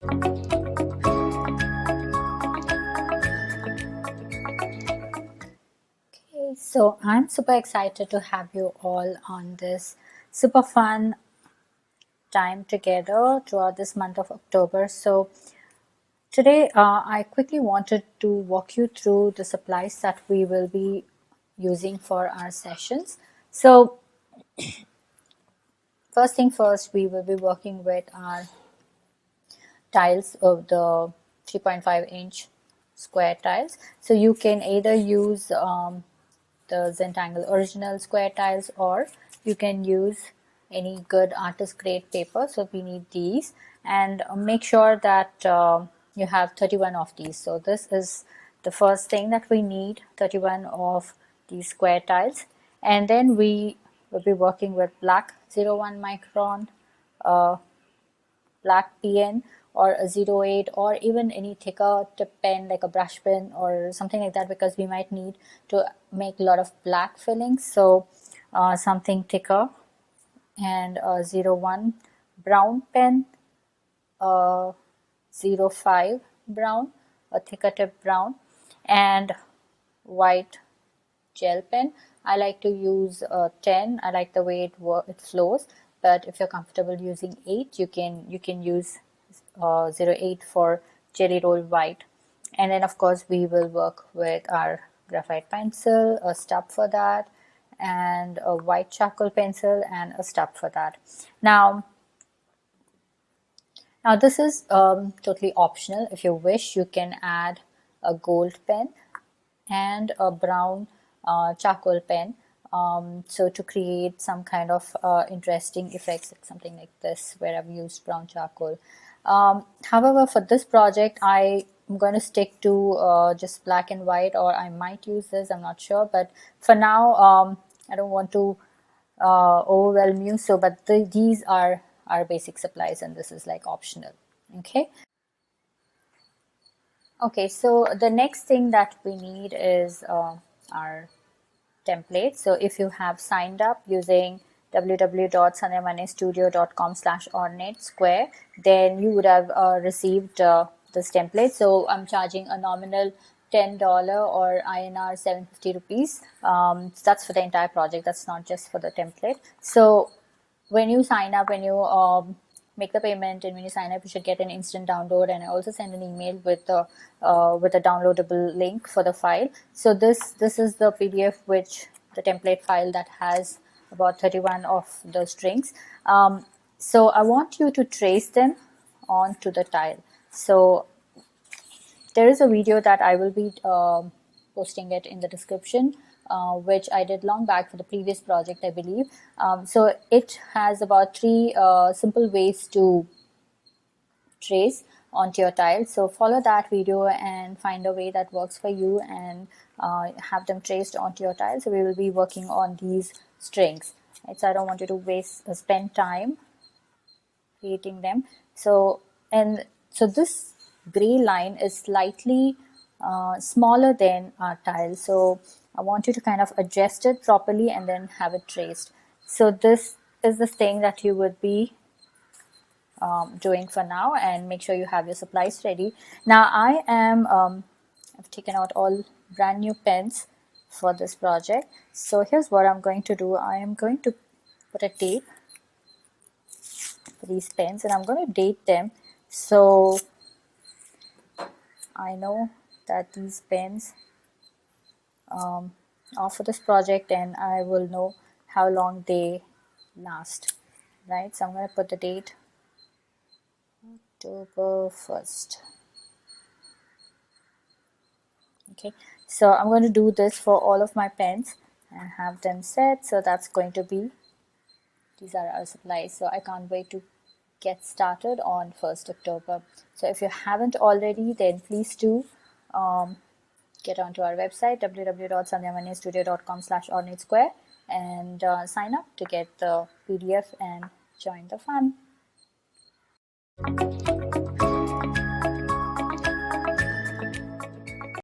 Okay, so I'm super excited to have you all on this super fun time together throughout this month of October. So today I quickly wanted to walk you through the supplies that we will be using for our sessions. So first thing first, we will be working with our tiles of the 3.5-inch square tiles. So you can either use the Zentangle original square tiles, or you can use any good artist grade paper. So we need these, and make sure that you have 31 of these. So this is the first thing that we need, 31 of these square tiles. And then we will be working with black 01 micron black pen, or a 08, or even any thicker tip pen like a brush pen or something like that, because we might need to make a lot of black fillings. So something thicker, and a 01 brown pen, a 05 brown, a thicker tip brown, and white gel pen. I like to use 10. I like the way it flows, but if you're comfortable using 8, you can use 08 for jelly roll white. And then of course we will work with our graphite pencil, a stub for that, and a white charcoal pencil and a stub for that. Now this is totally optional. If you wish, you can add a gold pen and a brown charcoal pen, so to create some kind of interesting effects, like something like this where I've used brown charcoal. However, for this project I'm going to stick to just black and white, or I might use this, I'm not sure, but for now I don't want to overwhelm you. So but these are our basic supplies, and this is like optional. Okay, so the next thing that we need is our template. So if you have signed up using www.sandhyamannestudio.com/ornate square, then you would have received this template. So I'm charging a nominal $10 or INR 750 rupees. That's for the entire project. That's not just for the template. So when you sign up, when you make the payment, and when you sign up, you should get an instant download. And I also send an email with a downloadable link for the file. So this is the PDF, which the template file that has about 31 of the strings. So I want you to trace them onto the tile. So there is a video that I will be posting it in the description, which I did long back for the previous project, I believe. So it has about 3 simple ways to trace onto your tile. So follow that video and find a way that works for you, and have them traced onto your tile. So we will be working on these strings. Right? So I don't want you to spend time creating them. So this gray line is slightly smaller than our tile, so I want you to kind of adjust it properly and then have it traced. So this is the thing that you would be doing for now, and make sure you have your supplies ready. Now I've taken out all brand new pens for this project. So here's what I'm going to do. I am going to put a tape for these pens, and I'm going to date them, so I know that these pens are for this project, and I will know how long they last, right? So I'm going to put the date October 1st. Okay, so I'm going to do this for all of my pens and have them set. So that's going to be, these are our supplies. So I can't wait to get started on 1st October. So if you haven't already, then please do get onto our website www.sandhyamannestudio.com/ornate square and sign up to get the PDF and join the fun.